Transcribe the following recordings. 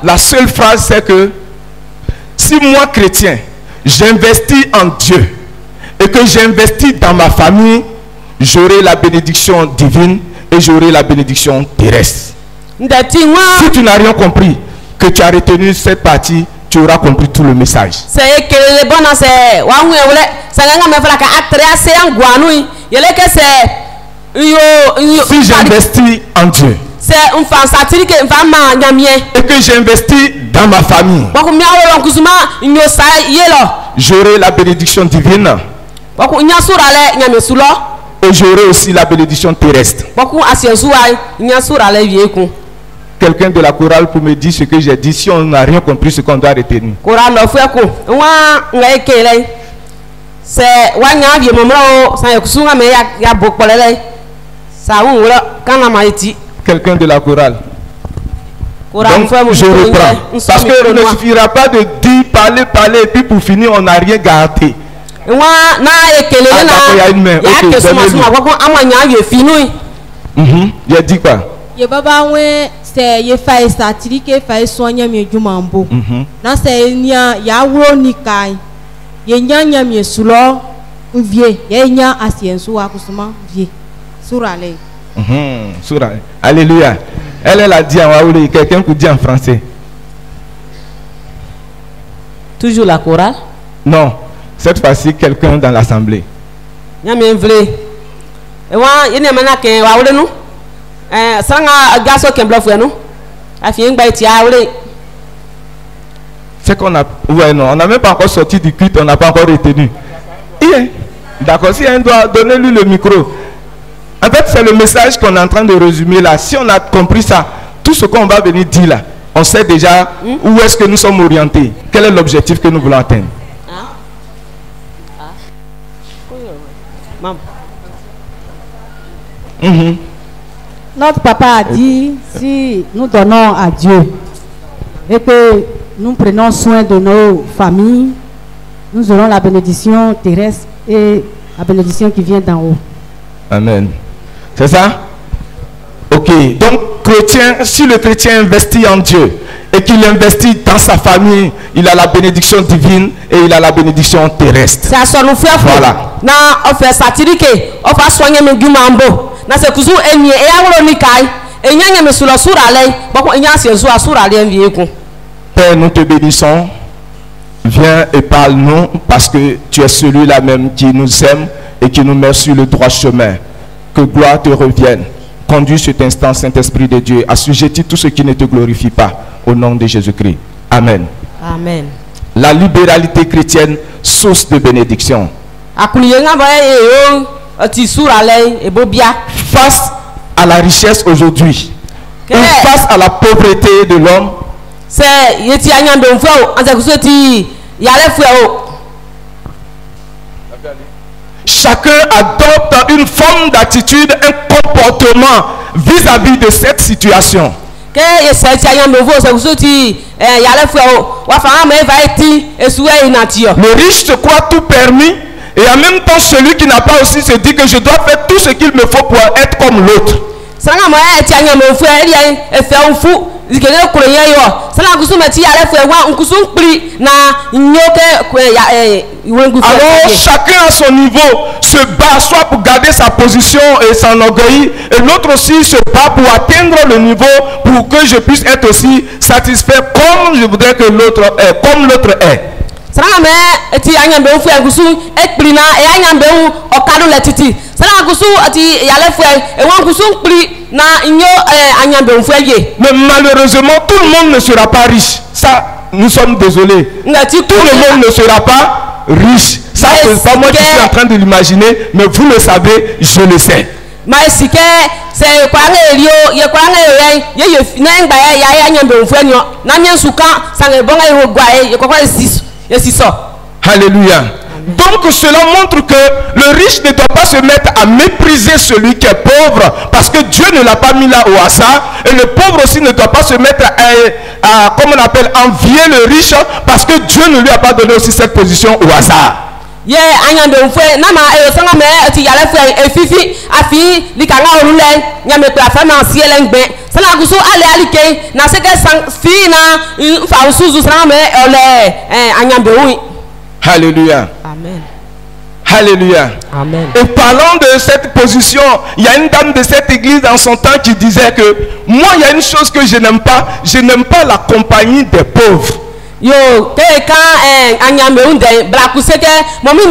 la seule phrase, c'est que si moi, chrétien, j'investis en Dieu et que j'investis dans ma famille, j'aurai la bénédiction divine et j'aurai la bénédiction terrestre. Si tu n'as rien compris, que tu as retenu cette partie, tu auras compris tout le message. Si j'investis en Dieu et que j'investis dans ma famille, j'aurai la bénédiction divine et j'aurai aussi la bénédiction terrestre. Quelqu'un de la chorale pour me dire ce que j'ai dit, si on n'a rien compris, ce qu'on doit retenir. Quelqu'un de la chorale. Donc, je reprends. Parce qu'il ne suffira pas de dire, parler, et puis pour finir, on n'a rien gardé. Il y a une main. Il a dit quoi? C'est il fait satirique, il fait soigner mieux du mambo. Dans ces nia yawo nikai, yenya mieux sous vie, yenya asiensu akusuma vie. Surale. Surale. Alléluia. Elle a dit en waouli, quelqu'un peut dire en français. Toujours la chorale? Non. Cette fois-ci, quelqu'un dans l'assemblée. Yamien vle. Et moi, il y a maintenant qu'un waouli nous. C'est qu'on a, ouais, non, on n'a même pas encore sorti du culte, on n'a pas encore retenu. D'accord, si on doit donner lui le micro. En fait, c'est le message qu'on est en train de résumer là. Si on a compris ça, tout ce qu'on va venir dire là, on sait déjà où est-ce que nous sommes orientés. Quel est l'objectif que nous voulons atteindre. Notre papa a dit, si nous donnons à Dieu et que nous prenons soin de nos familles, nous aurons la bénédiction terrestre et la bénédiction qui vient d'en haut. Amen. C'est ça? Ok. Donc, chrétien, si le chrétien investit en Dieu et qu'il investit dans sa famille, il a la bénédiction divine et il a la bénédiction terrestre. Voilà. Père, nous te bénissons. Viens et parle-nous parce que tu es celui-là même qui nous aime et qui nous met sur le droit chemin. Que gloire te revienne. Conduis cet instant, Saint-Esprit de Dieu. Assujettis tout ce qui ne te glorifie pas. Au nom de Jésus-Christ. Amen. Amen. La libéralité chrétienne, source de bénédiction. Face à la richesse aujourd'hui, ou face à la pauvreté de l'homme, chacun adopte une forme d'attitude, un comportement vis-à-vis de cette situation. Le riche se croit tout permis et en même temps celui qui n'a pas aussi se dit que je dois faire tout ce qu'il me faut pour être comme l'autre. Alors chacun à son niveau se bat soit pour garder sa position et s'enorgueillir, et l'autre aussi se bat pour atteindre le niveau pour que je puisse être aussi satisfait comme je voudrais que l'autre est, comme l'autre est. Mais malheureusement, tout le monde ne sera pas riche. Ça, nous sommes désolés. Tout le monde ne sera pas riche. Ça, c'est pas moi qui suis en train de l'imaginer, mais vous le savez, je le sais. Alléluia. Donc cela montre que le riche ne doit pas se mettre à mépriser celui qui est pauvre, parce que Dieu ne l'a pas mis là au hasard, et le pauvre aussi ne doit pas se mettre à comme on appelle, envier le riche, parce que Dieu ne lui a pas donné aussi cette position au hasard. sana kusu ale alike na seke fi na fa usuzu sana me ole anyambe wi. Alléluia. Amen. Alléluia. Amen. Et parlant de cette position, il y a une dame de cette église dans son temps qui disait que moi, il y a une chose que je n'aime pas la compagnie des pauvres. Yo, te kan anyambe unde bla kuseke momi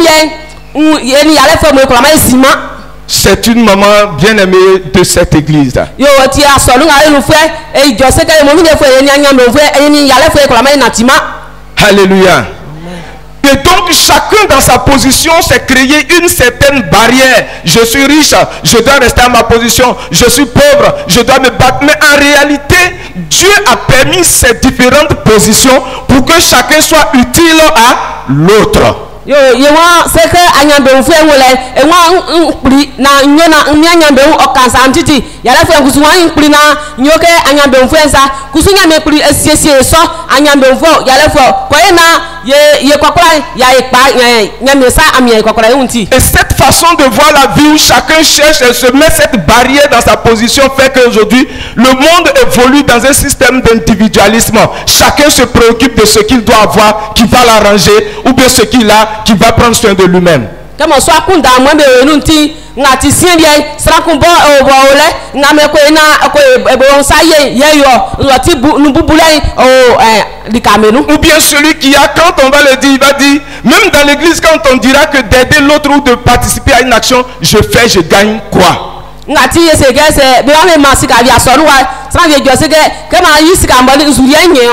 yen yale fo mo ko ma sima. C'est une maman bien aimée de cette église. Yo, ti asolu ngale lu fe e jo seke momi de fo yen anyambe fe yen yale fo ko ma natima. Alléluia. Et donc chacun dans sa position s'est créé une certaine barrière. Je suis riche, je dois rester à ma position. Je suis pauvre, je dois me battre. Mais en réalité, Dieu a permis ces différentes positions pour que chacun soit utile à l'autre. Yo, yewa seke anyambe fu enwele enwa nkpri na nyona anyambe okansa antiti yala fu kusuwa nkpri na nyoke anyambe fu ensa kusunya me kpri esiesie so anyambe fu yala fu ko na ye kokora ya ipa nyamesa amia kokora yunti. Et cette façon de voir la vie où chacun cherche et se met cette barrière dans sa position fait qu'aujourd'hui le monde évolue dans un système d'individualisme. Chacun se préoccupe de ce qu'il doit avoir, qui va l'arranger, ou bien ce qu'il a, qui va prendre soin de lui-même. Comme soit kunda mwembe wenunti ngati siendie srakumbo obole ngame ko na ko ebo saye yeyo loti nububulai likamenu. Ou bien celui qui a, quand on va le dire, il va dire, même dans l'église quand on dira que d'aider l'autre ou de participer à une action, je fais, je gagne quoi? Ngati yesege se be wane masika bia soruwa srange josege kema yisika mbali nzurienye.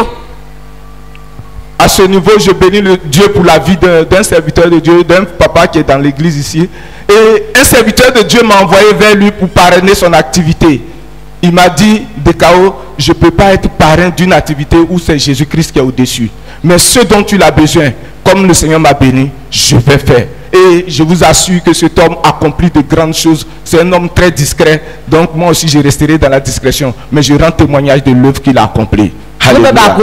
À ce niveau, je bénis le Dieu pour la vie d'un serviteur de Dieu, d'un papa qui est dans l'église ici. Et un serviteur de Dieu m'a envoyé vers lui pour parrainer son activité. Il m'a dit, Dekao, je ne peux pas être parrain d'une activité où c'est Jésus-Christ qui est au-dessus. Mais ce dont tu as besoin, comme le Seigneur m'a béni, je vais faire. Et je vous assure que cet homme accomplit de grandes choses. C'est un homme très discret. Donc moi aussi, je resterai dans la discrétion. Mais je rends témoignage de l'œuvre qu'il a accomplie. Alléluia.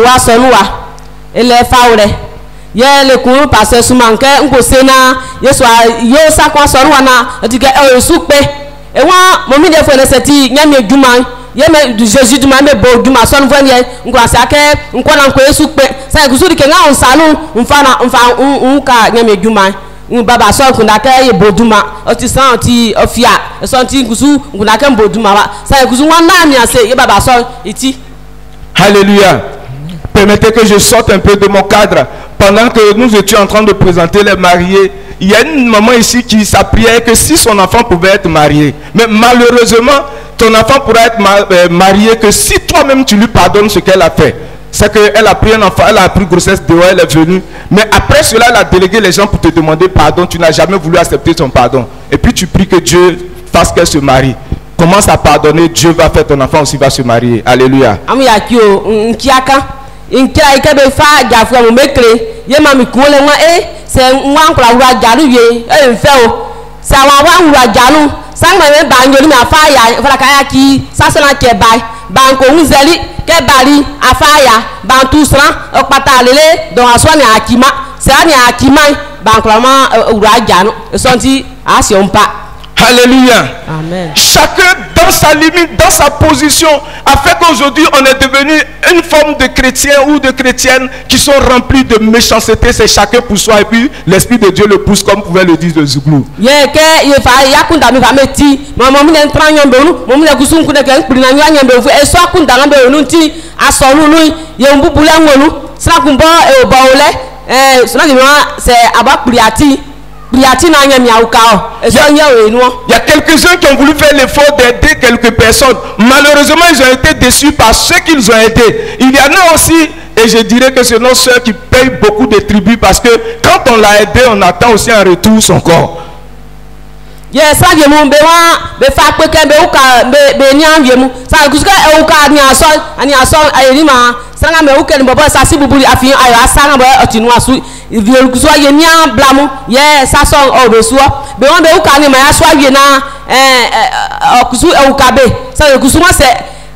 Ele faure ye le kuru parce sumanke ngo sena yeso yo sakwa soru wana dige e supe e wa momi de fo seti nyame djuma ye me Jésus djuma me bo djuma son vanye ngo asake ngo na ko supe sa kusudi ke nga on salu mfana unka nyame djuma baba so kunda ka ye bo djuma oti san oti ofia so oti kusu nguna ka bo djuma wa sa kusu wana mi ase ye baba so iti. Alléluia. Permettez que je sorte un peu de mon cadre. Pendant que nous étions en train de présenter les mariés, il y a une maman ici qui s'appliait que si son enfant pouvait être marié. Mais malheureusement, ton enfant pourra être marié que si toi-même tu lui pardonnes ce qu'elle a fait. C'est qu'elle a pris un enfant, elle a pris grossesse dehors, elle est venue. Mais après cela, elle a délégué les gens pour te demander pardon. Tu n'as jamais voulu accepter son pardon. Et puis tu pries que Dieu fasse qu'elle se marie. Commence à pardonner, Dieu va faire, ton enfant aussi va se marier. Alléluia. Inkira ikebe fa jafua mo mekre ye mami kuole wa se nwa nkura wa jalu ye nfe o se wa wa jalu sangma me ba nyoli me afa ya fala kaya ki sasona ke bai banko unzeli ke bari afa ya bantusra okpata lele don aswani akima se ani akima banklama ura janu sonti asionpa. Alléluia. Amen. Chacun dans sa limite, dans sa position, a fait qu'aujourd'hui on est devenu une forme de chrétien ou de chrétienne qui sont remplis de méchanceté. C'est chacun pour soi et puis l'Esprit de Dieu le pousse comme pouvait le dire le Zouglou. Il y a quelques-uns qui ont voulu faire l'effort d'aider quelques personnes. Malheureusement, ils ont été déçus par ceux qu'ils ont aidés. Il y en a aussi, et je dirais que c'est nos soeurs qui payent beaucoup de tribut parce que quand on l'a aidé, on attend aussi en retour son corps. Yes, I am be fa pe ke be uka be nyam yemu sa kusuka e uka ni aso ayima sanga me uka ni bobo sa si bubuli afin ayo asanga bo otinu asu viol kuswa ye nyam blamu ye sa so o be suo be won be uka ni ma aso awie na kusu e uka be sa kusu ma se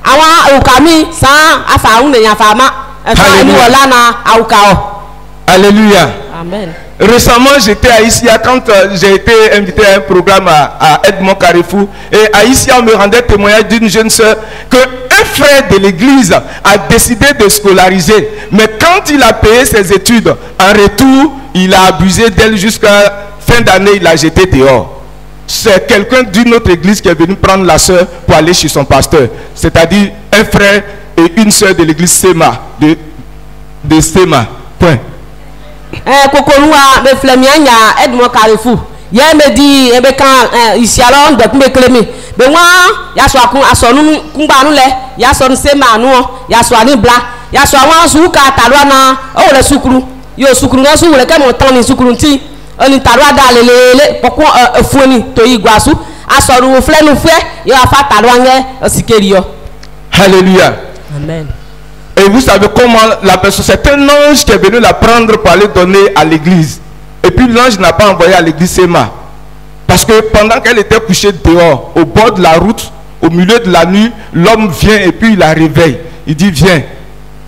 awon uka mi sa afa un ne yan fa ma e fa ni wala na auka o. Alléluia. Amen. Récemment, j'étais à Issia quand j'ai été invité à un programme à Edmond Carrefour. Et à Issia, on me rendait témoignage d'une jeune sœur qu'un frère de l'église a décidé de scolariser. Mais quand il a payé ses études, en retour, il a abusé d'elle jusqu'à fin d'année, il l'a jeté dehors. C'est quelqu'un d'une autre église qui est venu prendre la sœur pour aller chez son pasteur. C'est-à-dire un frère et une sœur de l'église Sema, de Sema. Point. Kokonoa me flemianya Edmond Carrefour. Ye me di ebe kan ici alors de me clémer. Be wa ya so akun aso nu kungba nu le, ya so Sema nu, ya so ani bla, ya so wa su ka talwa na o le sukuru. Yo sukuru na su le ke mo tan ni sukuru nti. Oni talwa da lelele poko efuoni to igwasu. Aso ru fle nu fe, yo afa talwa nge sikeri yo. Alléluia. Amen. Et vous savez comment la personne, c'est un ange qui est venu la prendre pour aller donner à l'église. Et puis l'ange n'a pas envoyé à l'église Sema. Parce que pendant qu'elle était couchée dehors, au bord de la route, au milieu de la nuit, l'homme vient et puis il la réveille. Il dit, viens,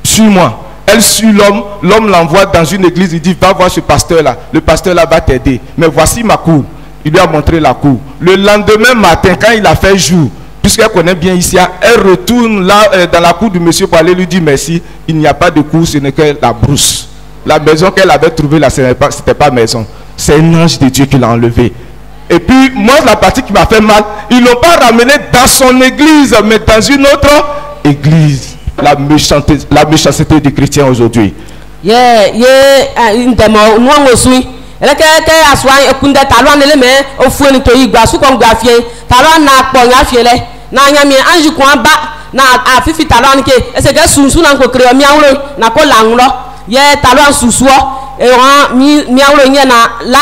suis-moi. Elle suit l'homme, l'homme l'envoie dans une église, il dit, va voir ce pasteur-là. Le pasteur-là va t'aider. Mais voici ma cour. Il lui a montré la cour. Le lendemain matin, quand il a fait jour, puisqu'elle connaît bien ici, elle retourne là dans la cour du monsieur pour aller lui dire merci. Il n'y a pas de cour, ce n'est que la brousse. La maison qu'elle avait trouvée là, ce n'était pas maison. C'est un ange de Dieu qui l'a enlevé. Et puis, moi, la partie qui m'a fait mal, ils ne l'ont pas ramené dans son église, mais dans une autre église. La méchanceté des chrétiens aujourd'hui. Elle est aswa ekunde talwa nele me ofueni to igba su kon gba fie talwa na po nya fie le na nya mi anji kon ba na afifi talwa nke ese ke sunsun na ko kre mi awro na ko lanlo ye talwa susuo e ran mi awro yen na la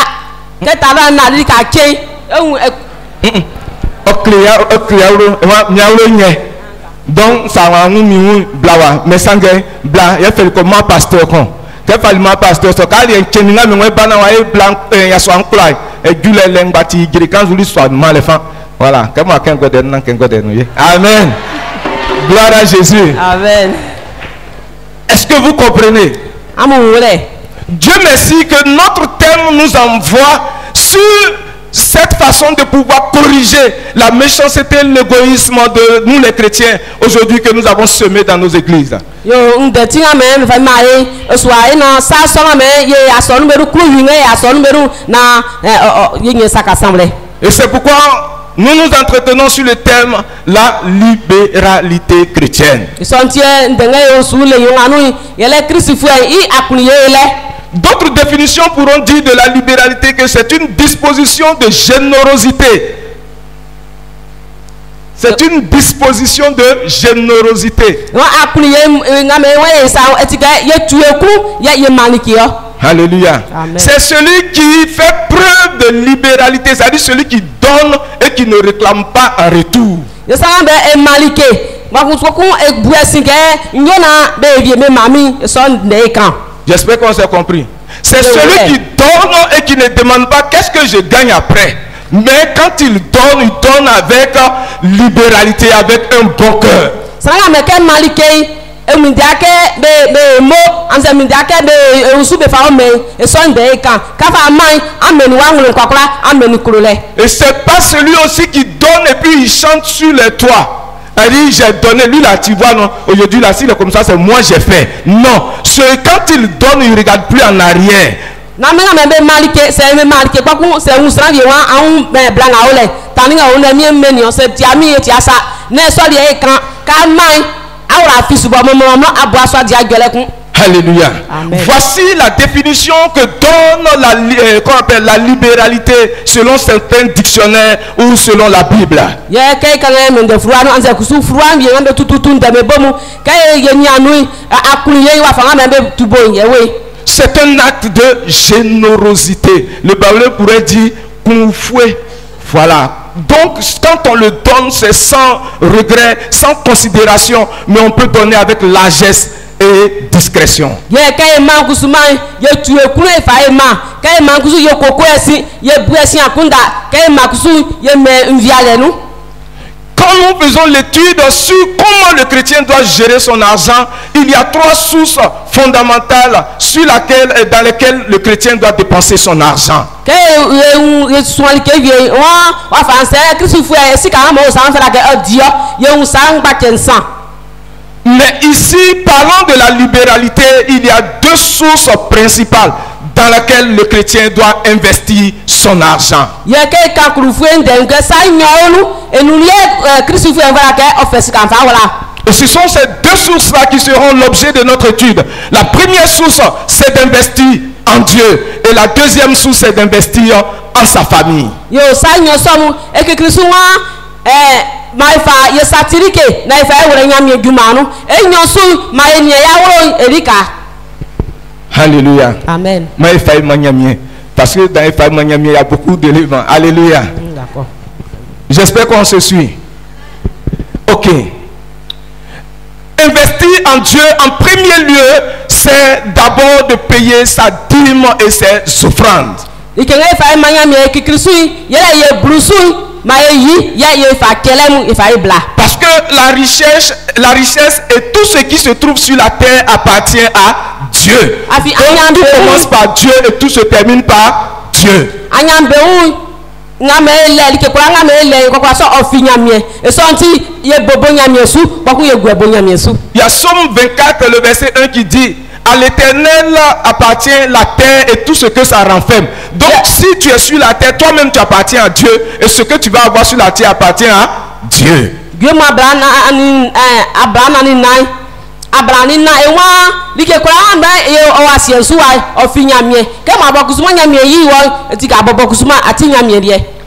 ke talwa na ri ka ke ehun o kre awro mi awro yen donc ça wa mi blawa mais sangue bla ye fait comment pasteur kon que falima pasteur so kali en keninga me bana wa e blanc ya so anklai e dule lengbati giri kan zuli so mal fan voilà que moi ken goden nan ken goden. Amen. Gloire à Jésus. Amen. Est-ce que vous comprenez? Dieu merci que notre thème nous envoie sur cette façon de pouvoir corriger la méchanceté, l'égoïsme de nous les chrétiens aujourd'hui que nous avons semé dans nos églises. Et c'est pourquoi nous nous entretenons sur le thème la libéralité chrétienne. D'autres définitions pourront dire de la libéralité que c'est une disposition de générosité. C'est une disposition de générosité. Alléluia. C'est celui qui fait preuve de libéralité, c'est-à-dire celui qui donne et qui ne réclame pas en retour. J'espère qu'on s'est compris. C'est celui qui donne et qui ne demande pas qu'est-ce que je gagne après. Mais quand il donne avec libéralité, avec un bon cœur. Et c'est pas celui aussi qui donne et puis il chante sur les toits. Elle dit j'ai donné, lui là tu vois non, aujourd'hui là s'il est comme ça c'est moi j'ai fait. Non, quand il donne il ne regarde plus en arrière. Alléluia. Amen. Voici la définition que donne la libéralité selon certains dictionnaires ou selon la Bible. C'est un acte de générosité. Le Bible pourrait dire confoué. Voilà. Donc quand on le donne c'est sans regret, sans considération, mais on peut donner avec largesse et discrétion. quand nous faisons l'étude sur comment le chrétien doit gérer son argent, il y a 3 sources fondamentales dans lesquelles le chrétien doit dépenser son argent. Mais ici, parlant de la libéralité, il y a 2 sources principales dans lesquelles le chrétien doit investir son argent. Et ce sont ces 2 sources-là qui seront l'objet de notre étude. La première source, c'est d'investir en Dieu. Et la deuxième source, c'est d'investir en sa famille. Alléluia. Amen. Parce que dans Ephraim Magnamien, il y a beaucoup d'éléments. Alléluia. J'espère qu'on se suit. Ok. Investir en Dieu, en premier lieu, c'est d'abord de payer sa dîme et ses offrandes. Parce que la richesse et tout ce qui se trouve sur la terre appartient à Dieu. Donc, tout commence par Dieu et tout se termine par Dieu. Il y a Somme 24, le verset 1 qui dit: à l'Éternel appartient la terre et tout ce que ça renferme. Donc si tu es sur la terre, toi-même tu appartiens à Dieu, et ce que tu vas avoir sur la terre appartient à Dieu.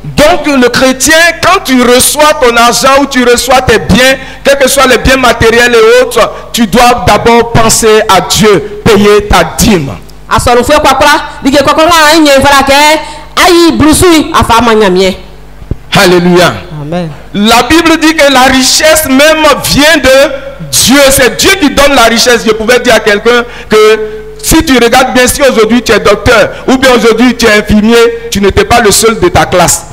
Donc le chrétien, quand tu reçois ton argent ou tu reçois tes biens, quels que soient les biens matériels et autres, tu dois d'abord penser à Dieu, payer ta dîme. Alléluia. Amen. La Bible dit que la richesse même vient de Dieu. C'est Dieu qui donne la richesse. Je pouvais dire à quelqu'un que si tu regardes bien, si aujourd'hui tu es docteur ou bien aujourd'hui tu es infirmier, tu n'étais pas le seul de ta classe.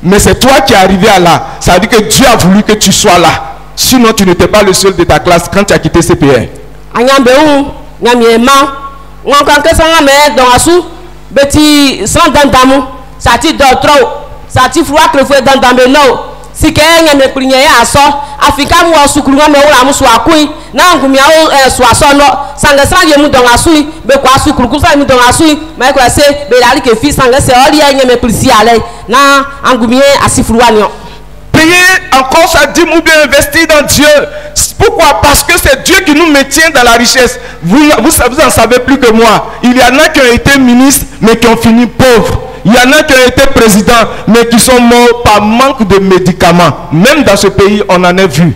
Mais c'est toi qui es arrivé à là. Ça veut dire que Dieu a voulu que tu sois là. Sinon tu n'étais pas le seul de ta classe quand tu as quitté CPR. Payer encore sa dîme ou bien investir dans Dieu. Pourquoi? Parce que c'est Dieu qui nous maintient dans la richesse. Vous en savez plus que moi. Il y en a qui ont été ministres mais qui ont fini pauvres. Il y en a qui ont été présidents mais qui sont morts par manque de médicaments. Même dans ce pays, on en a vu.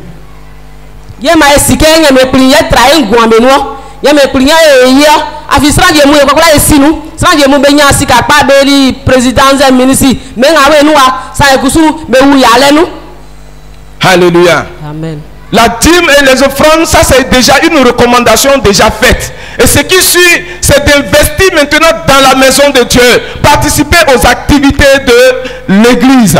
Alléluia. Amen. La dîme et les offrandes, ça c'est déjà une recommandation déjà faite. Et ce qui suit, c'est d'investir maintenant dans la maison de Dieu. Participer aux activités de l'église.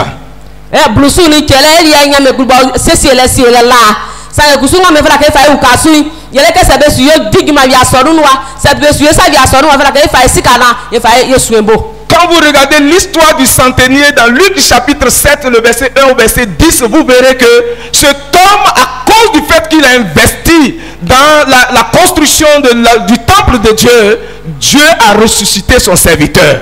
Quand vous regardez l'histoire du centenier dans Luc chapitre 7, le verset 1 au verset 10, vous verrez que cet homme, à cause du fait qu'il a investi dans la construction du temple de Dieu, Dieu a ressuscité son serviteur.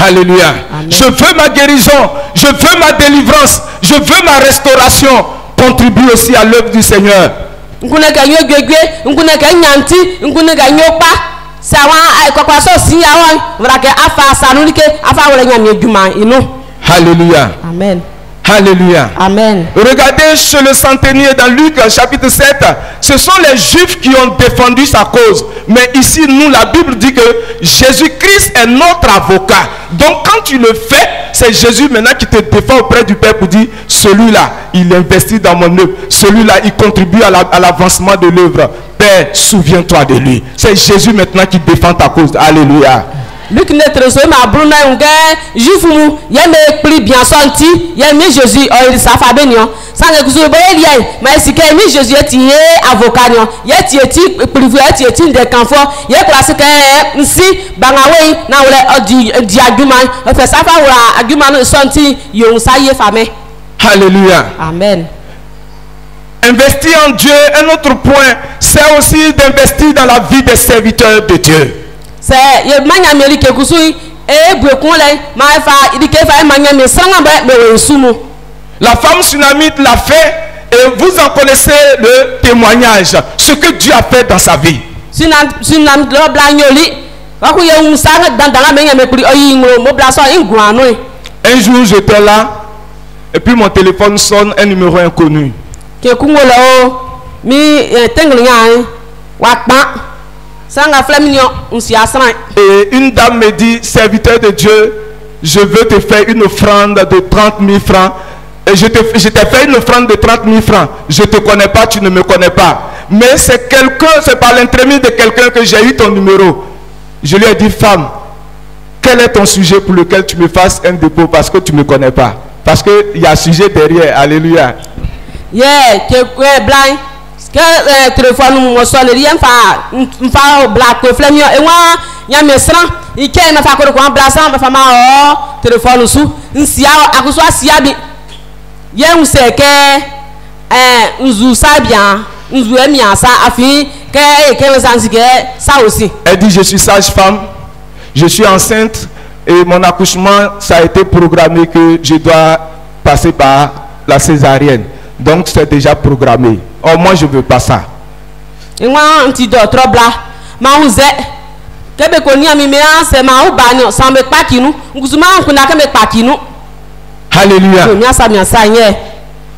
Alléluia. Je veux ma guérison, je veux ma délivrance, je veux ma restauration. Contribue aussi à l'œuvre du Seigneur. Alléluia. Amen. Alléluia. Amen. Regardez chez le centenier dans Luc chapitre 7, ce sont les Juifs qui ont défendu sa cause. Mais ici, nous, la Bible dit que Jésus-Christ est notre avocat. Donc quand tu le fais, c'est Jésus maintenant qui te défend auprès du Père pour dire, celui-là, il investit dans mon œuvre. Celui-là, il contribue à l'avancement de l'œuvre. Père, souviens-toi de lui. C'est Jésus maintenant qui défend ta cause. Alléluia. Luc ne trésor ma bruna unge jifumu yeme pli bien senti yeme Jésus o sa fa benio sange kuzu bo elie ma sika mi Jésus eti avocat nyo yeti eti privé eti eti de kanfo ye classe ke nsi bangawe na wole di argument o fe sa fa wora argument no senti yo sa ye fame. Alléluia. Amen. Investir en Dieu, un autre point, c'est aussi d'investir dans la vie des serviteurs de Dieu. C'est ye manya melike kusui e bwekun le ma fa idike fa manya me sanga be sumu. La femme tsunamite l'a fait et vous en connaissez le témoignage, ce que Dieu a fait dans sa vie. Tsunam lo blanyoli wa ku ye un sanga dandanga menya me kuri oyi ngro mo blaso ingwano. Un jour j'étais là et puis mon téléphone sonne, un numéro inconnu. Ke kungolo mi tenglinga wa pa. Et une dame me dit, serviteur de Dieu, je veux te faire une offrande de 30 000 francs. Et je t'ai fait une offrande de 30 000 francs. Je ne te connais pas, tu ne me connais pas. Mais c'est par l'intermédiaire de quelqu'un que j'ai eu ton numéro. Je lui ai dit, femme, quel est ton sujet pour lequel tu me fasses un dépôt parce que tu ne me connais pas? Parce qu'il y a un sujet derrière. Alléluia. Yeah, blind. Que téléphone mo so le rien fa black ko flamio e wa nya mesran ike na fa ko ko blasa ma fa ma o téléphone su nsia akuso asia bi ye unse ke nzu sabia nzu emiasa afi ke sansi ke ça aussi. Elle dit, je suis sage-femme, je suis enceinte et mon accouchement ça a été programmé que je dois passer par la césarienne. Donc c'est déjà programmé. Oh, moi je veux pas ça. Alléluia.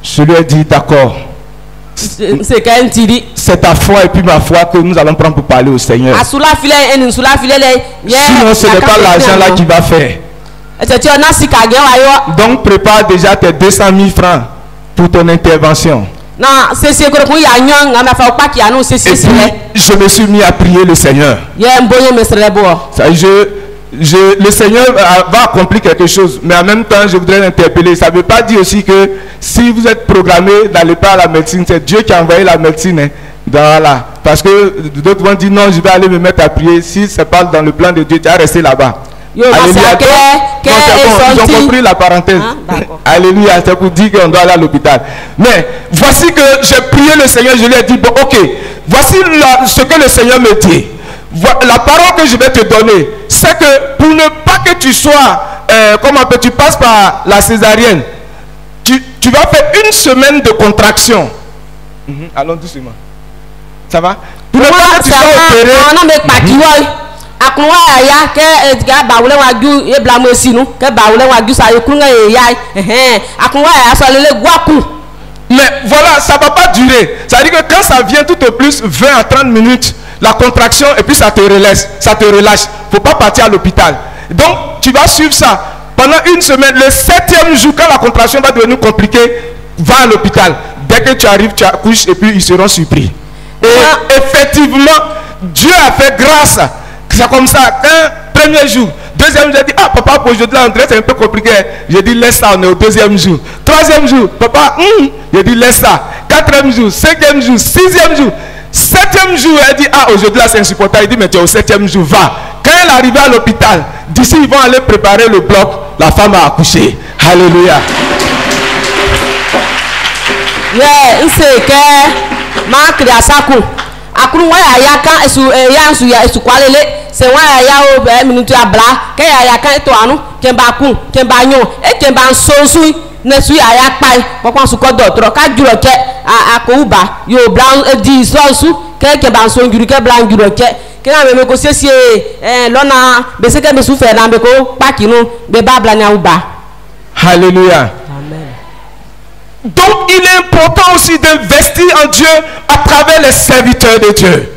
Je lui ai dit d'accord. C'est ta foi et puis ma foi que nous allons prendre pour parler au Seigneur. Sinon ce n'est pas l'argent là qui va faire. Donc prépare déjà tes 200 000 francs pour ton intervention. Et puis, je me suis mis à prier le Seigneur. Le Seigneur va accomplir quelque chose, mais en même temps, je voudrais l'interpeller. Ça ne veut pas dire aussi que si vous êtes programmé d'aller pas à la médecine, c'est Dieu qui a envoyé la médecine. Hein, voilà. Parce que d'autres vont dire non, je vais aller me mettre à prier. Si c'est pas dans le plan de Dieu, tu vas rester là-bas. Alléluia. Ils ont compris la parenthèse. Alléluia, c'est pour dire qu'on doit aller à l'hôpital. Mais voici que j'ai prié le Seigneur, je lui ai dit, bon ok, voici ce que le Seigneur me dit. La parole que je vais te donner, c'est que pour ne pas que tu sois, tu passes par la césarienne, tu vas faire une semaine de contraction. Allons doucement. Ça va? Pour ne pas que tu sois opéré. Mais voilà, ça ne va pas durer. Ça veut dire que quand ça vient tout au plus 20 à 30 minutes, la contraction, et puis ça te relâche. Il ne faut pas partir à l'hôpital. Donc, tu vas suivre ça pendant une semaine. Le 7e jour, quand la contraction va devenir compliquée, va à l'hôpital. Dès que tu arrives, tu accouches et puis ils seront surpris. Et effectivement, Dieu a fait grâce. C'est comme ça, un premier jour, deuxième jour, j'ai dit, ah papa, pour aujourd'hui, André, c'est un peu compliqué. J'ai dit, laisse ça, on est au deuxième jour. Troisième jour, papa, j'ai dit, laisse ça. Quatrième jour, cinquième jour, sixième jour, septième jour, elle dit, ah aujourd'hui là c'est insupportable. Il dit, mais tu es au 7e jour, va. Quand elle est arrivée à l'hôpital, d'ici ils vont aller préparer le bloc, la femme a accouché. Alléluia. Yeah, c'est que, ma kriasaku. Akuru wa ya kan esu ya esu kwalele se wa ya o be minutu abla ke ya kan to anu ke ba kun ke ba yan e ke ba so su ne su ya pai popo su ko doctor ka juro ke akouba yo brown di so su ke ba so juro ke blan juro ke na me ko sesie lona be se ke be su fe na be ko pakinu be ba bla nya uba. Alléluia. Donc il est important aussi d'investir en Dieu à travers les serviteurs de Dieu.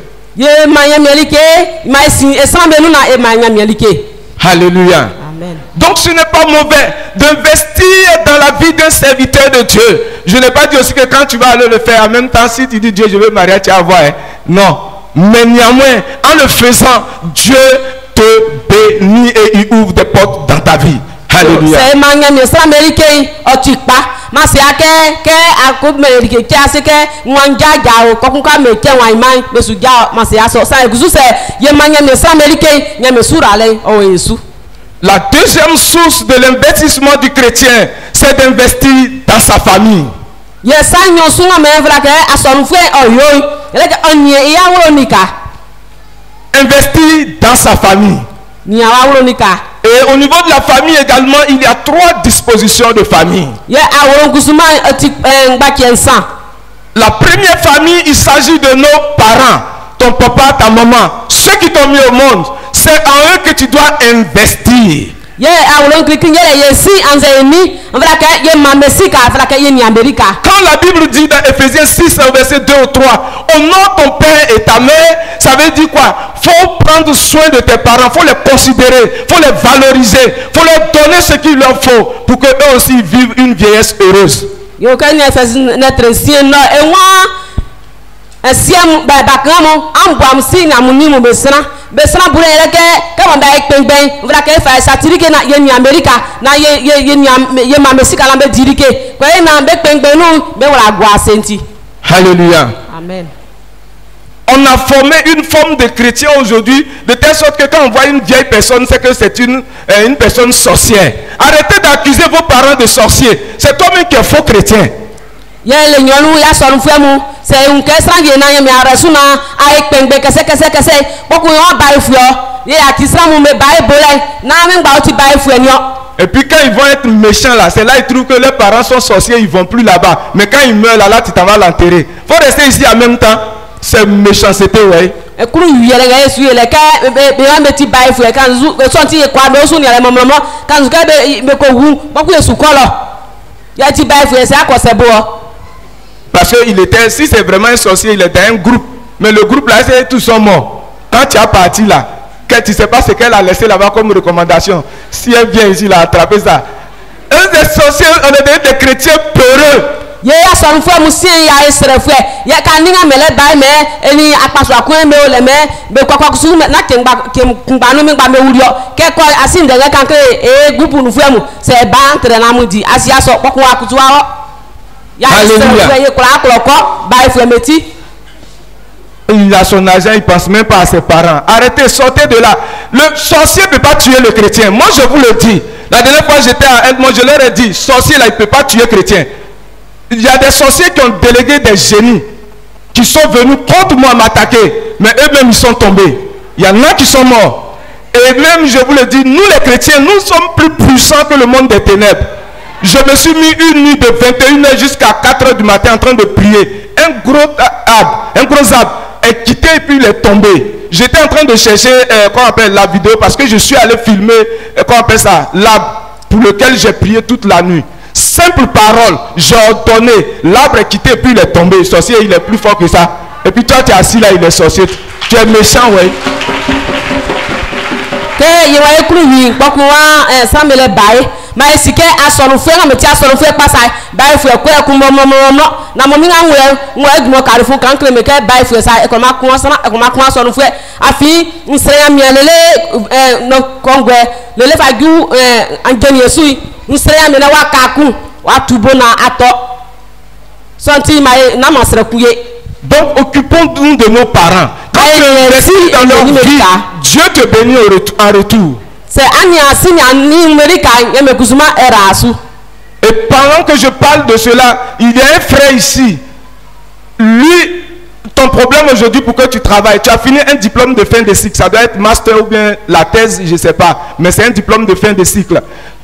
Alléluia. Amen. Donc ce n'est pas mauvais d'investir dans la vie d'un serviteur de Dieu. Je n'ai pas dit aussi que quand tu vas aller le faire, en même temps, si tu dis Dieu, je veux marier, tu vas voir. Hein. Non. Mais néanmoins, en le faisant, Dieu te bénit et il ouvre des portes dans ta vie. Alléluia. C'est magnifique. Américain, tu pas. Ma c'est que à coupe américain, c'est que mwanja jao, quand on me tient un main, me souja, ma c'est à ça. Ça, c'est y magnifique américain, y me sourale, oh Jésus. La deuxième source de l'investissement du chrétien, c'est d'investir dans sa famille. Yes, I know soon a man like a son friend or you, like on ye Yawonika. Investir dans sa famille. Niawaronika. Et au niveau de la famille également, il y a 3 dispositions de famille. Yeah, I won't go to my back and son. La première famille, il s'agit de nos parents, ton papa, ta maman, ceux qui t'ont mis au monde. C'est en eux que tu dois investir. Yeah, I won't click yeah, see, and say me, like a mamesica, like a America. Quand la Bible dit dans Ephésiens 6, verset 2 ou 3, honore ton père et ta mère, ça veut dire quoi? Faut prendre soin de tes parents, faut les considérer, faut les valoriser, faut leur donner ce qu'il leur faut pour que eux aussi vivent une vieillesse heureuse. You can être sien no e wa asiam ba bakramo ambam si na munimu besra bure eleke ka wanda ekpengben vra ka fa satirike na ye ni America na ye mamesika lambe dirike kwa na be kpengben nu be wala gwa senti. Alléluia. Amen. On a formé une forme de chrétien aujourd'hui, de telle sorte que quand on voit une vieille personne, c'est que c'est une personne sorcière. Arrêtez d'accuser vos parents de sorciers. C'est toi-même qui es faux chrétien. C'est un question qui est là, mais à Rasuna, avec Pengbe, kese, beaucoup de baïfio, et à Tisram, mais baïbolé, n'a même pas de baïfio. Et puis quand ils vont être méchants là, c'est là ils trouvent que leurs parents sont sorciers, ils vont plus là-bas. Mais quand ils meurent là, tu t'en vas l'enterrer. Faut rester ici en même temps. C'est méchanceté, ouais. Et quand il y a les gars, les cas, petit baïfio, quand vous sentez quoi, nous sommes les moments, quand vous avez me couru, beaucoup de sous-color. Il y a petit baïfio, c'est à quoi c'est beau. Parce qu'il était, si c'est vraiment un sorcier, il était un groupe. Mais le groupe là, c'est tous sont morts. Quand tu as parti là, que tu ne sais pas ce qu'elle a laissé là-bas comme recommandation. Si elle vient ici, là, attraper ça. Un des sorciers, on est des chrétiens peureux. Il y a son frère, monsieur, il y a un frère. Il y a quand on a les bails, mais il y a pas de quoi, mais les mains, mais quoi que ce soit, maintenant, qui est même pas me quel quoi, assis de la canque et groupe nous faisons, c'est bas entre la moudie, assis à son pourquoi que tu vois. Il a son argent, il ne pense même pas à ses parents. Arrêtez, sortez de là. Le sorcier ne peut pas tuer le chrétien. Moi, je vous le dis. La dernière fois, j'étais à Edmond, je leur ai dit, sorcier là, il ne peut pas tuer le chrétien. Il y a des sorciers qui ont délégué des génies qui sont venus contre moi m'attaquer. Mais eux-mêmes, ils sont tombés. Il y en a qui sont morts. Et même, je vous le dis, nous les chrétiens, nous sommes plus puissants que le monde des ténèbres. Je me suis mis une nuit de 21h jusqu'à 4h du matin en train de prier. Un gros arbre est quitté et puis il est tombé. J'étais en train de chercher qu'on appelle la vidéo parce que je suis allé filmer qu'on appelle ça, l'arbre pour lequel j'ai prié toute la nuit. Simple parole, j'ai ordonné, l'arbre est quitté et puis il est tombé. Le sorcier, il est plus fort que ça. Et puis toi tu es assis là, il est sorcier. Tu es méchant, ouais. Que il va écrire beaucoup ça me les bail mais si que a son frère me tia son frère pas ça bail frère quoi comme maman na mami nga ngwe mo carrefour quand que me que bail frère ça et comme ma son frère afi nsere mi lele no kongwe lele fagu angeni yesu nsere mi na wa kaku wa tubo na ato senti mai na masre kuye. Donc occupons-nous de nos parents. Quand tu investis dans leur vie, Dieu te bénit en retour. Et pendant que je parle de cela, il y a un frère ici. Lui, ton problème aujourd'hui pour que tu travailles, tu as fini un diplôme de fin de cycle. Ça doit être master ou bien la thèse, je ne sais pas. Mais c'est un diplôme de fin de cycle.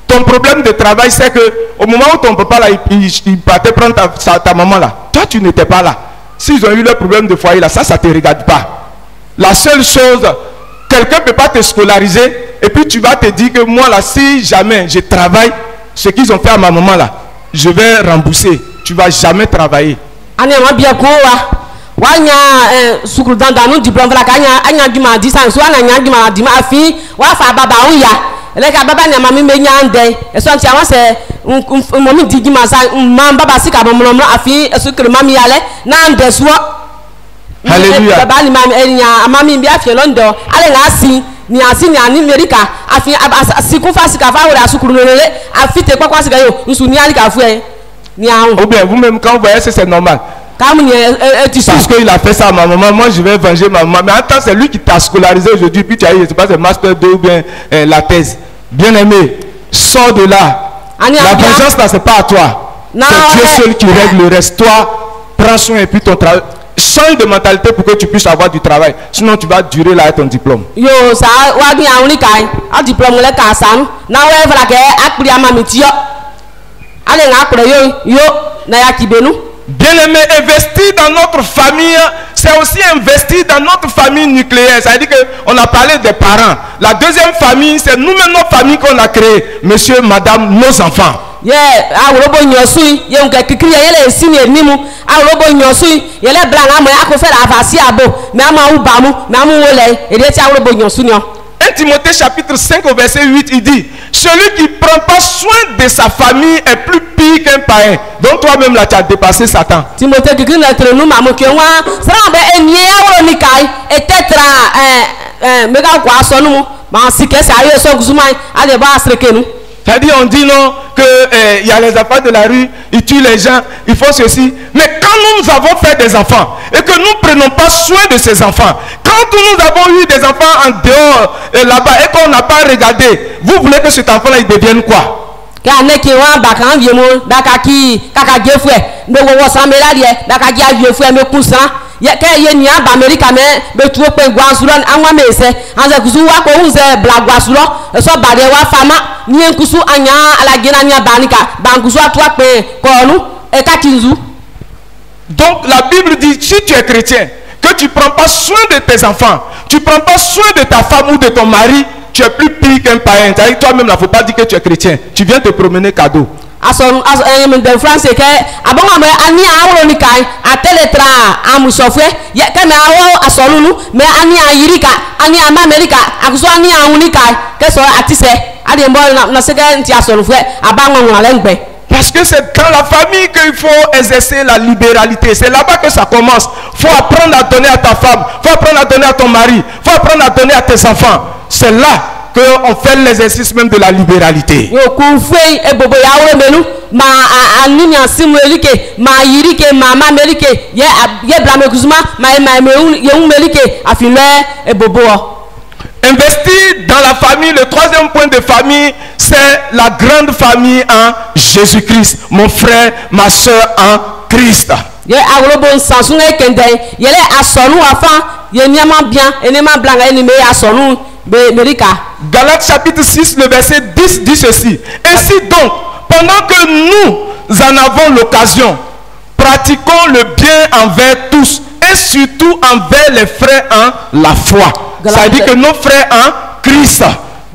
Ton problème de travail, c'est que au moment où ton papa là, il partait prendre ta maman là, toi tu n'étais pas là. S'ils ont eu le problème de foyer là, ça ne te regarde pas. La seule chose, quelqu'un ne peut pas te scolariser et puis tu vas te dire que moi là, si jamais je travaille, ce qu'ils ont fait à ma maman là, je vais rembourser. Tu ne vas jamais travailler. ele ka baba nya mami me nya ndey e so nti awon se momi digi ma sa ma baba sika bo mo afi esu kire mami yale na ndesuo. Hallelujah. Baba ni mami enya mami bi afi londo ale nga si ni asi ni ani America afi siku fa sika fa wora asukuru lele afi te kwakwa sika yo nsu ni ali ka fu e ni ahun. Ou bien vous-même quand vous voyez c'est normal. Parce qu'il a fait ça à ma maman, moi je vais venger ma maman. Mais attends, c'est lui qui t'a scolarisé aujourd'hui, puis tu as eu, je sais pas, c'est Master 2 ou bien la thèse. Bien aimé, sors de là. La vengeance là, c'est pas à toi. C'est Dieu seul qui règle le reste. Toi, prends soin et puis ton travail. Change de mentalité pour que tu puisses avoir du travail. Sinon, tu vas durer là avec ton diplôme. Yo, ça, wadi a unikai, a diplôme le kasan. Na ouais, voilà que akuri amamitio. Allez, akuri yo, na ya kibenu. Bien-aimé, investir dans notre famille, c'est aussi investir dans notre famille nucléaire. Ça veut dire qu'on a parlé des parents. La deuxième famille, c'est nous-mêmes nos familles qu'on a créées. Monsieur, madame, nos enfants. Yeah, awrobo nyosui, ye unke kikri yele sini nimu, awrobo nyosui, yele blanga mo akofé la vasi abo, mais ama ubamu, mais amu wole, et de tia awrobo nyosu nyo. 1 Timothée chapitre 5 au verset 8, il dit, celui qui ne prend pas soin de sa famille est plus pire qu'un païen. Donc toi-même là, tu as dépassé Satan. Timothée qui notre nous maman qui wa sera be enie awro nikai et tetra mega kwa so nu ma sike sa yo so guzumai ale ba asreke nu. C'est-à-dire, on dit non, que y a les enfants de la rue, ils tuent les gens, ils font ceci. Mais quand nous avons fait des enfants et que nous ne prenons pas soin de ces enfants, quand nous avons eu des enfants en dehors, là-bas, et qu'on n'a pas regardé, vous voulez que cet enfant-là, il devienne quoi? Ya ke ye nia ba America me be tuo pe gwansulo anwa mese anze kusu wa ko unze bla gwasulo so bade wa fama ni enkusu anya ala gena nia banika bankusu atwa pe ko nu e ka kinzu. Donc la Bible dit, si tu es chrétien, que tu ne prends pas soin de tes enfants, tu ne prends pas soin de ta femme ou de ton mari, tu es plus pire qu'un païen. C'est-à-dire toi-même, il ne faut pas dire que tu es chrétien. Tu viens te promener cadeau. De France que abonga me ani awro ni kai ateletra amusofwe ye keme awo asolunu me ani ayirika ani ama America akuso ani awunika ke so atise ade mbo na sege nti asolufwe abango ngalengbe. Parce que c'est dans la famille qu'il faut exercer la libéralité. C'est là-bas que ça commence. Il faut apprendre à donner à ta femme, il faut apprendre à donner à ton mari, il faut apprendre à donner à tes enfants. C'est là qu'on fait l'exercice même de la libéralité. Yo kufei e bobo ya wore menu ma aninya simwelike ma yirike ma melike ye blame kuzuma ma ye melike afile e bobo. Investir dans la famille, le troisième point de famille, c'est la grande famille en Jésus-Christ. Mon frère, ma soeur en Christ. Ye awrobo sansunga kende yele asonu afa ye niama bien enema blanga eni me asonu be merika. Galates chapitre 6 le verset 10 dit ceci. Ainsi donc, pendant que nous en avons l'occasion, pratiquons le bien envers tous et surtout envers les frères en la foi. Ça veut dire que nos frères en Christ,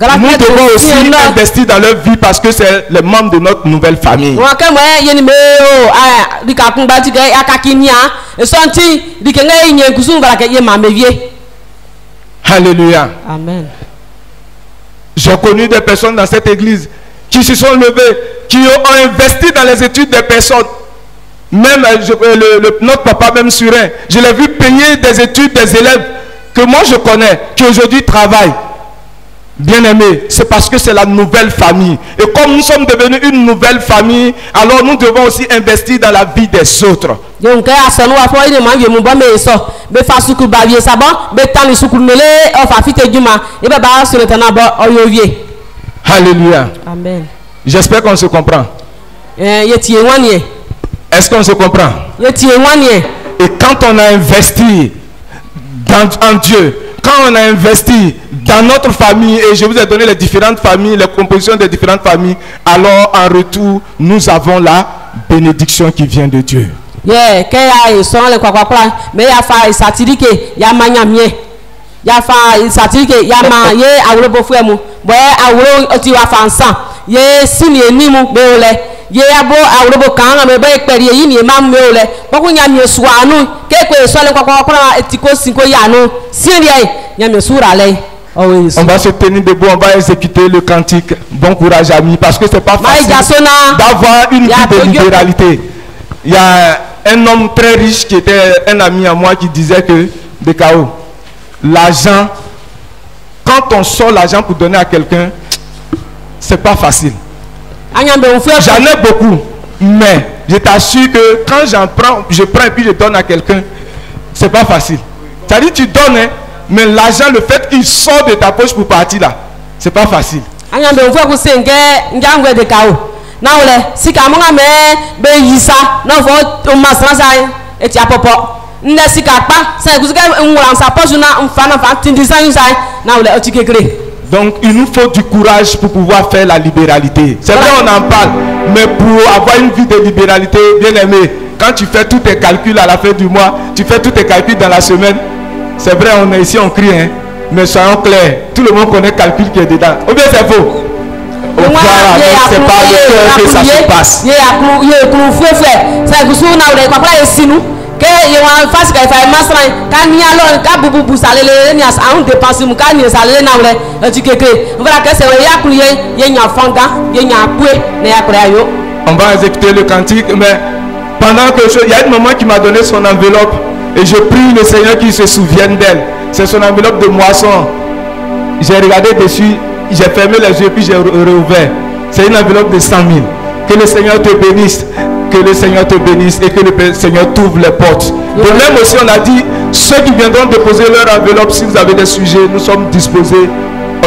nous devons aussi investir dans leur vie parce que c'est les membres de notre nouvelle famille. Alléluia. Amen. J'ai connu des personnes dans cette église qui se sont levées, qui ont investi dans les études des personnes. Même notre papa, même Surin, je l'ai vu payer des études des élèves que moi je connais, qui aujourd'hui travaillent. Bien aimé, c'est parce que c'est la nouvelle famille. Et comme nous sommes devenus une nouvelle famille, alors nous devons aussi investir dans la vie des autres. Alléluia. Amen. J'espère qu'on se comprend. Est-ce qu'on se comprend? Et quand on a investi en Dieu, quand on a investi dans notre famille, et je vous ai donné les différentes familles, les compositions des différentes familles, alors en retour, nous avons la bénédiction qui vient de Dieu. Ye abo awrobo kan me be peri yi ni ma me ole boku nya mi suanu ke pe so le kokko etiko sinko ya no sirie nya mi sura le On va se tenir debout, on va exécuter le cantique. Bon courage, amis, parce que c'est pas facile d'avoir une vie de libéralité. Il y a un homme très riche qui était un ami à moi qui disait que, DKO, l'argent, quand on sort l'argent pour donner à quelqu'un, c'est pas facile. J'en ai beaucoup, mais je t'assure que quand je prends et puis je donne à quelqu'un, c'est pas facile. C'est-à-dire tu donnes, hein, mais l'argent, le fait qu'il sort de ta poche pour partir là, c'est pas facile. Donc il nous faut du courage pour pouvoir faire la libéralité. C'est vrai, on en parle, mais pour avoir une vie de libéralité, bien aimé, quand tu fais tous tes calculs à la fin du mois, tu fais tous tes calculs dans la semaine, c'est vrai, on est ici, on crie, hein, mais soyons clairs, tout le monde connaît le calcul qui est dedans. Ou bien c'est faux? Voilà, c'est pas le cœur que ça se passe. On va exécuter le cantique, mais pendant que il y a un moment qui m'a donné son enveloppe et je prie le Seigneur qu'il se souvienne d'elle. C'est son enveloppe de moisson. J'ai regardé dessus, j'ai fermé les yeux puis j'ai rouvert. C'est une enveloppe de 100 000. Que le Seigneur te bénisse. Que le Seigneur te bénisse et que le Seigneur t'ouvre les portes. De même aussi, on a dit, ceux qui viendront déposer leur enveloppe, si vous avez des sujets, nous sommes disposés.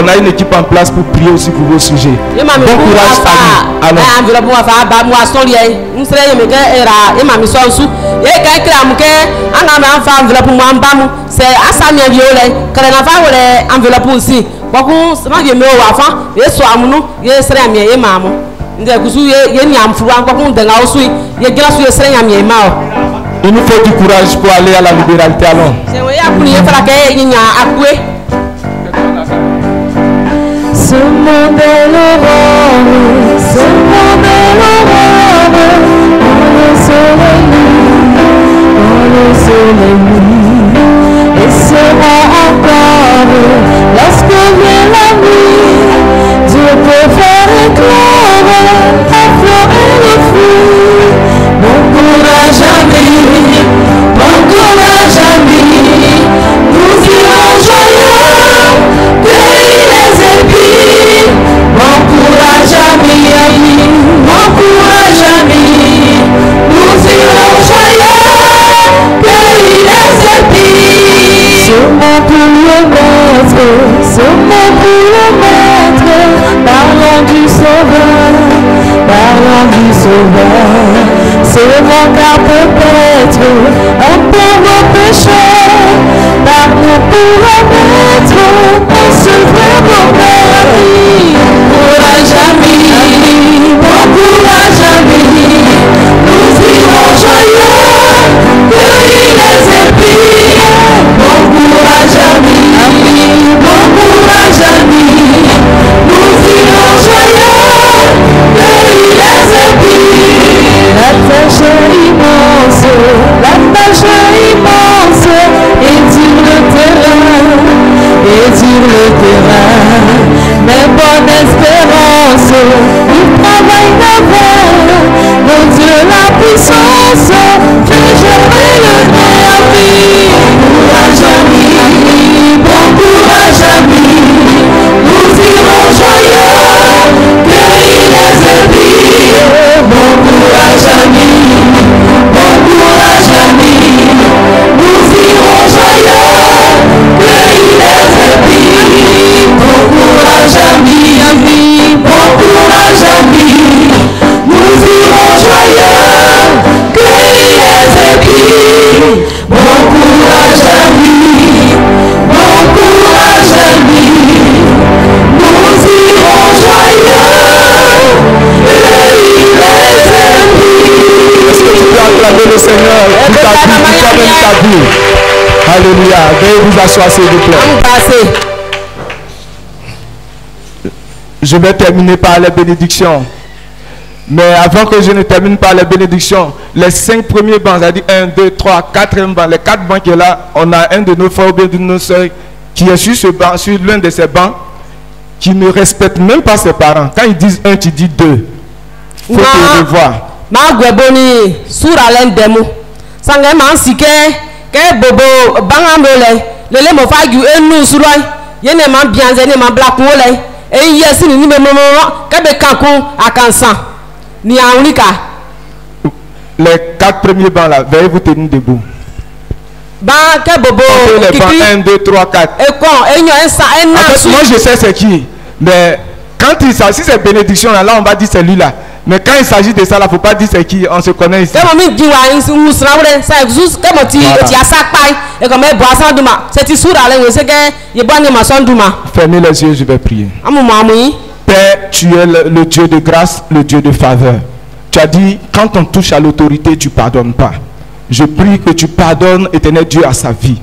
On a une équipe en place pour prier aussi pour vos sujets. Bon courage, allons. Il nous faut du courage pour aller à la libéralité. Allons. Ce monde est l'aurore, ce monde est l'aurore, dans le soleil nuit, et sera encore, lorsque vient la nuit, Dieu peut faire éclore, affleurer les fruits. Bon courage amis, bon courage amis, nous irons joyeux, cueillir les épis. Bon courage amis, bon courage amis, nous irons joyeux, cueillir les épis. Sûrement pour le maître, sûrement pour le maître, parlons du sauveur, parlons du sauveur. Sûrement car peut-être un pauvre pécheur, parlons pour le maître, on se fait mon paradis. Courage amis, bon courage amis, nous irons joyeux, cueillir les épis. Bon courage amis, bon courage amis, nous irons joyeux, cueillir les épis. La tâche est immense, et dire le terrain, mais bonne espérance, il travaille d'avant, mon Dieu la puissance, fait germer le nez. Courage amis, bon courage amis, nous irons joyeux, cueillir les épis. Bon courage amis, bon courage amis, nous irons joyeux, cueillir les épis. Bon courage amis, bon courage amis, nous irons joyeux, cueillir les épis. Bon courage amis, bon courage amis, nous irons joyeux, cueillir les épis. Est-ce que tu peux acclamer le Seigneur pour ta vie, pour toi-même ta vie? Alléluia. Veuillez vous asseoir s'il vous plaît. Je vais terminer par les bénédictions. Mais avant que je ne termine par les bénédictions, les 5 premiers bancs, c'est-à-dire 1, 2, 3, 4e banc, les 4 bancs qui est là, on a un de nos frères ou bien de nos soeurs qui est sur ce banc, sur l'un de ces bancs, qui ne respecte même pas ses parents. Quand ils disent 1, tu dis 2. Faut te revoir. Ma gweboni sura len demo. Sanga ma sike ke bobo banga mole. Lele mo fa gu enu suroi. Yene ma bianze ne ma black wole. E yesi ni me momo ke be kanku akansan. Ni aulika. Les 4 premiers bancs là, veuillez vous tenir debout. Ba ke bobo les bancs 1, 2, 3, 4. E kon enyo ensa enna. En fait, moi je sais c'est qui. Mais quand il s'agit, si c'est bénédiction là, on va dire c'est lui là. Mais quand il s'agit de ça là, faut pas dire c'est qui. On se connaît ici. Fermez les yeux, je vais prier. Père, tu es le Dieu de grâce, le Dieu de faveur. Tu as dit, quand on touche à l'autorité, tu pardonnes pas. Je prie que tu pardonnes, éternel Dieu, à sa vie.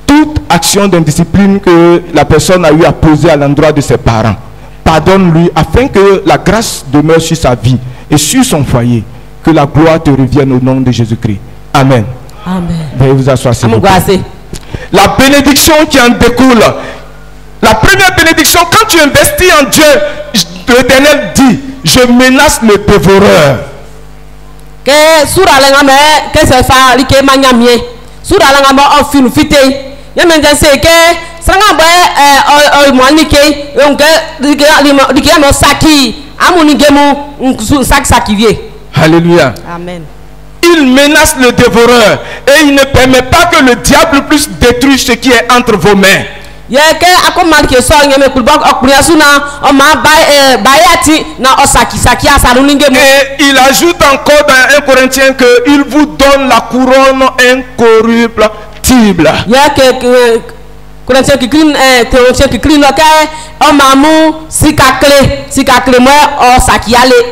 Toute action d'indiscipline que la personne a eu à poser à l'endroit de ses parents, pardonne-lui afin que la grâce demeure sur sa vie et sur son foyer. Que la gloire te revienne au nom de Jésus-Christ. Amen. Amen. Veuillez vous asseoir. La bénédiction qui en découle. La première bénédiction, quand tu investis en Dieu, l'Éternel dit, je menace le dévoreur. Que sura lengame que se fa like manyamie. Sura lengame o finu fite. Yemenje se ke sanga boy o moanike onke dike mo saki amuni gemu saki vie. Alléluia. Amen. Il menace le dévoreur et il ne permet pas que le diable puisse détruire ce qui est entre vos mains. Et il ajoute encore dans 1 Corinthiens qu'il vous donne la couronne incorruptible.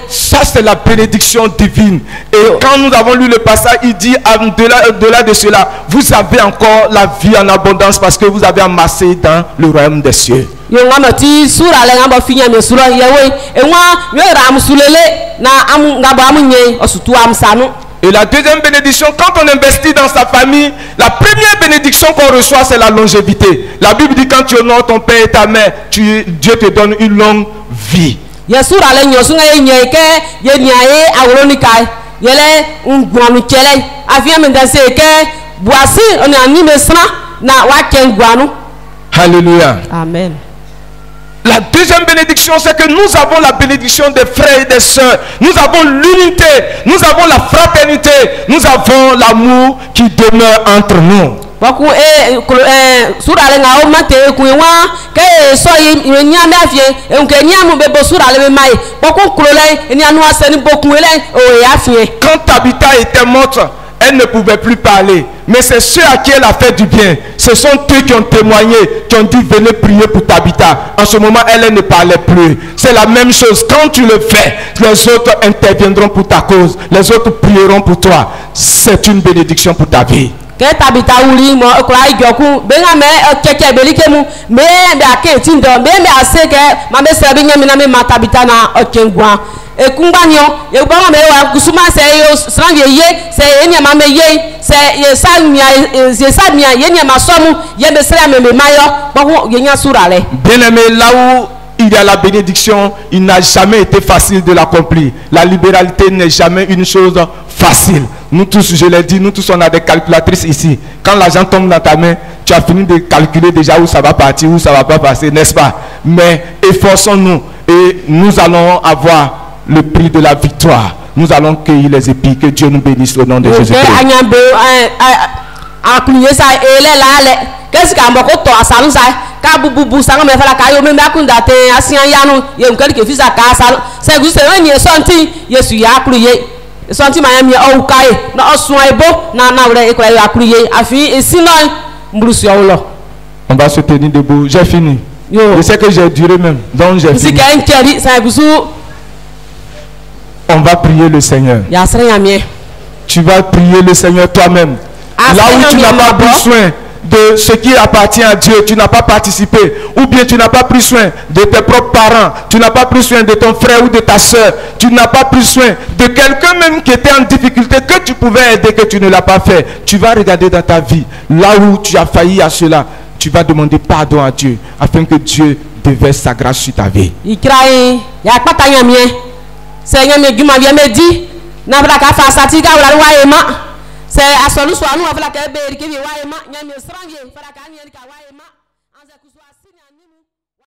Ça c'est la bénédiction divine. Et quand nous avons lu le passage, il dit au-delà de cela, vous avez encore la vie en abondance parce que vous avez amassé dans le royaume des cieux. Et la deuxième bénédiction, quand on investit dans sa famille, la première bénédiction qu'on reçoit, c'est la longévité. La Bible dit, quand tu honores ton père et ta mère, Dieu te donne une longue vie. Alléluia. Amen. La deuxième bénédiction, c'est que nous avons la bénédiction des frères et des sœurs. Nous avons l'unité, nous avons la fraternité, nous avons l'amour qui demeure entre nous. Quand Tabitha était morte, elle ne pouvait plus parler. Mais c'est ceux à qui elle a fait du bien. Ce sont eux qui ont témoigné, qui ont dit venez prier pour Tabitha. En ce moment, elle ne parlait plus. C'est la même chose. Quand tu le fais, les autres interviendront pour ta cause. Les autres prieront pour toi. C'est une bénédiction pour ta vie. Bien-aimé, là où il y a la bénédiction, il n'a jamais été facile de l'accomplir. La libéralité n'est jamais une chose facile. Nous tous, je l'ai dit, nous tous on a des calculatrices ici. Quand l'argent tombe dans ta main, tu as fini de calculer déjà où ça va partir, où ça va pas passer, n'est-ce pas? Mais efforçons-nous et nous allons avoir le prix de la victoire. Nous allons cueillir les épis. Que Dieu nous bénisse au nom de Jésus-Christ. On va se tenir debout. J'ai fini. Je sais que j'ai duré même. Donc j'ai fini. On va prier le Seigneur. Tu vas prier le Seigneur toi-même. Là où tu n'as pas pris soin de ce qui appartient à Dieu, tu n'as pas participé, ou bien tu n'as pas pris soin de tes propres parents, tu n'as pas pris soin de ton frère ou de ta soeur, tu n'as pas pris soin de quelqu'un même qui était en difficulté, que tu pouvais aider, que tu ne l'as pas fait. Tu vas regarder dans ta vie, là où tu as failli à cela, tu vas demander pardon à Dieu afin que Dieu déverse sa grâce sur ta vie. Ikrai ya kpata nyamie. Se nyamie djuma vie me di na vla ka fa sati ka wala wa ema. Se asolu so anu vla ka be ri ke wa ema nyamie srange fara ka ni ka wa ema.